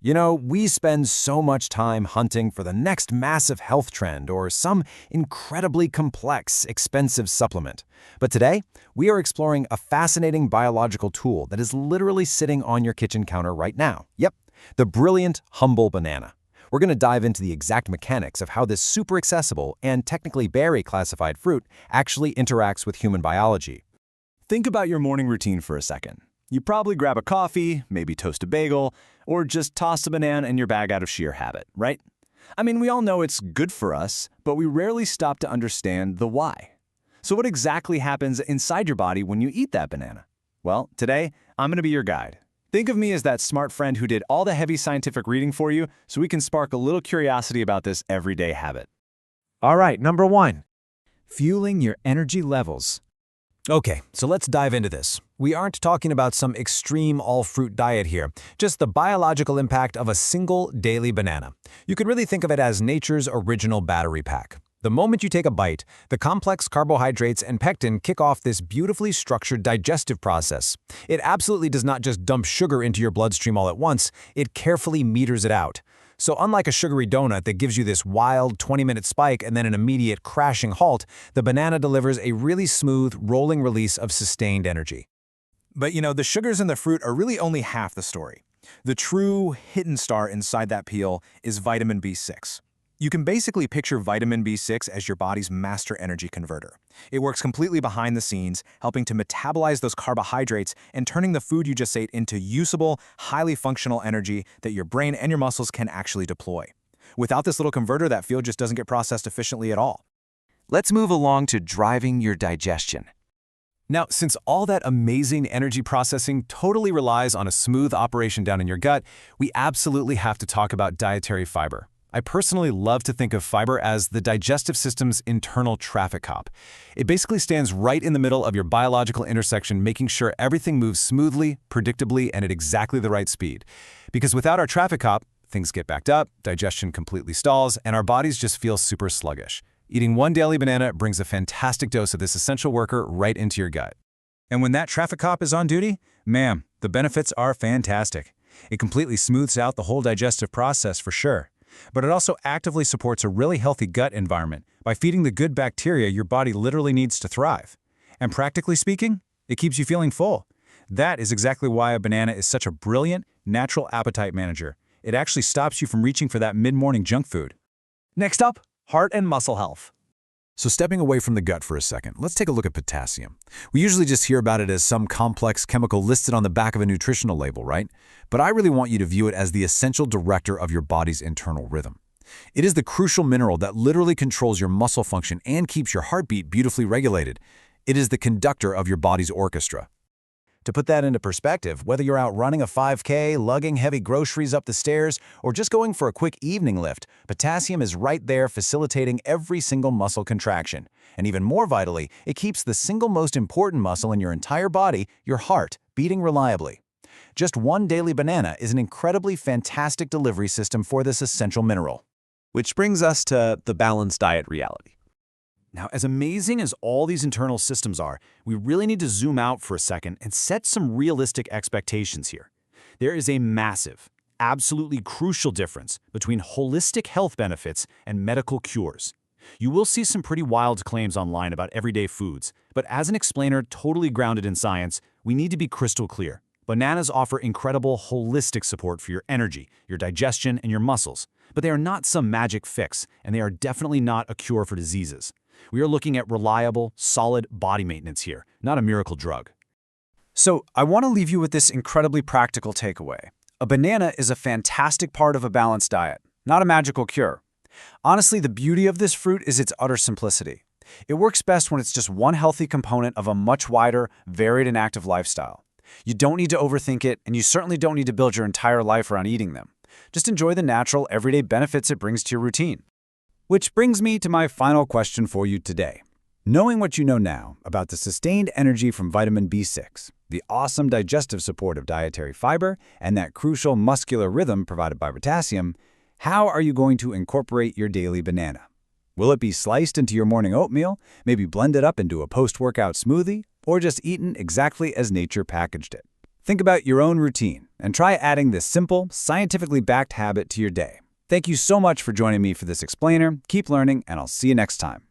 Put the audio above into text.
You know, we spend so much time hunting for the next massive health trend or some incredibly complex, expensive supplement. But today, we are exploring a fascinating biological tool that is literally sitting on your kitchen counter right now. Yep, the brilliant, humble banana. We're going to dive into the exact mechanics of how this super accessible and technically berry-classified fruit actually interacts with human biology. Think about your morning routine for a second. You probably grab a coffee, maybe toast a bagel, or just toss a banana in your bag out of sheer habit, right? I mean, we all know it's good for us, but we rarely stop to understand the why. So what exactly happens inside your body when you eat that banana? Well, today, I'm going to be your guide. Think of me as that smart friend who did all the heavy scientific reading for you so we can spark a little curiosity about this everyday habit. All right, number 1. Fueling your energy levels. Okay, so let's dive into this. We aren't talking about some extreme all-fruit diet here, just the biological impact of a single daily banana. You could really think of it as nature's original battery pack. The moment you take a bite, the complex carbohydrates and pectin kick off this beautifully structured digestive process. It absolutely does not just dump sugar into your bloodstream all at once, it carefully meters it out. So unlike a sugary donut that gives you this wild 20-minute spike and then an immediate crashing halt, the banana delivers a really smooth, rolling release of sustained energy. But the sugars in the fruit are really only half the story. The true hidden star inside that peel is vitamin B6. You can basically picture vitamin B6 as your body's master energy converter. It works completely behind the scenes, helping to metabolize those carbohydrates and turning the food you just ate into usable, highly functional energy that your brain and your muscles can actually deploy. Without this little converter, that fuel just doesn't get processed efficiently at all. Let's move along to driving your digestion. Now, since all that amazing energy processing totally relies on a smooth operation down in your gut, we absolutely have to talk about dietary fiber. I personally love to think of fiber as the digestive system's internal traffic cop. It basically stands right in the middle of your biological intersection, making sure everything moves smoothly, predictably, and at exactly the right speed. Because without our traffic cop, things get backed up, digestion completely stalls, and our bodies just feel super sluggish. Eating one daily banana brings a fantastic dose of this essential worker right into your gut. And when that traffic cop is on duty, ma'am, the benefits are fantastic. It completely smooths out the whole digestive process for sure. But it also actively supports a really healthy gut environment by feeding the good bacteria your body literally needs to thrive. And practically speaking, it keeps you feeling full. That is exactly why a banana is such a brilliant, natural appetite manager. It actually stops you from reaching for that mid-morning junk food. Next up, heart and muscle health. So stepping away from the gut for a second, let's take a look at potassium. We usually just hear about it as some complex chemical listed on the back of a nutritional label, right? But I really want you to view it as the essential director of your body's internal rhythm. It is the crucial mineral that literally controls your muscle function and keeps your heartbeat beautifully regulated. It is the conductor of your body's orchestra. To put that into perspective, whether you're out running a 5K, lugging heavy groceries up the stairs, or just going for a quick evening lift, potassium is right there facilitating every single muscle contraction. And even more vitally, it keeps the single most important muscle in your entire body, your heart, beating reliably. Just one daily banana is an incredibly fantastic delivery system for this essential mineral. Which brings us to the balanced diet reality. Now, as amazing as all these internal systems are, we really need to zoom out for a second and set some realistic expectations here. There is a massive, absolutely crucial difference between holistic health benefits and medical cures. You will see some pretty wild claims online about everyday foods, but as an explainer totally grounded in science, we need to be crystal clear. Bananas offer incredible holistic support for your energy, your digestion, and your muscles, but they are not some magic fix, and they are definitely not a cure for diseases. We are looking at reliable, solid body maintenance here, not a miracle drug. So, I want to leave you with this incredibly practical takeaway. A banana is a fantastic part of a balanced diet, not a magical cure. Honestly, the beauty of this fruit is its utter simplicity. It works best when it's just one healthy component of a much wider, varied and active lifestyle. You don't need to overthink it, and you certainly don't need to build your entire life around eating them. Just enjoy the natural, everyday benefits it brings to your routine. Which brings me to my final question for you today. Knowing what you know now about the sustained energy from vitamin B6, the awesome digestive support of dietary fiber, and that crucial muscular rhythm provided by potassium, how are you going to incorporate your daily banana? Will it be sliced into your morning oatmeal, maybe blended up into a post-workout smoothie, or just eaten exactly as nature packaged it? Think about your own routine and try adding this simple, scientifically backed habit to your day. Thank you so much for joining me for this explainer. Keep learning, and I'll see you next time.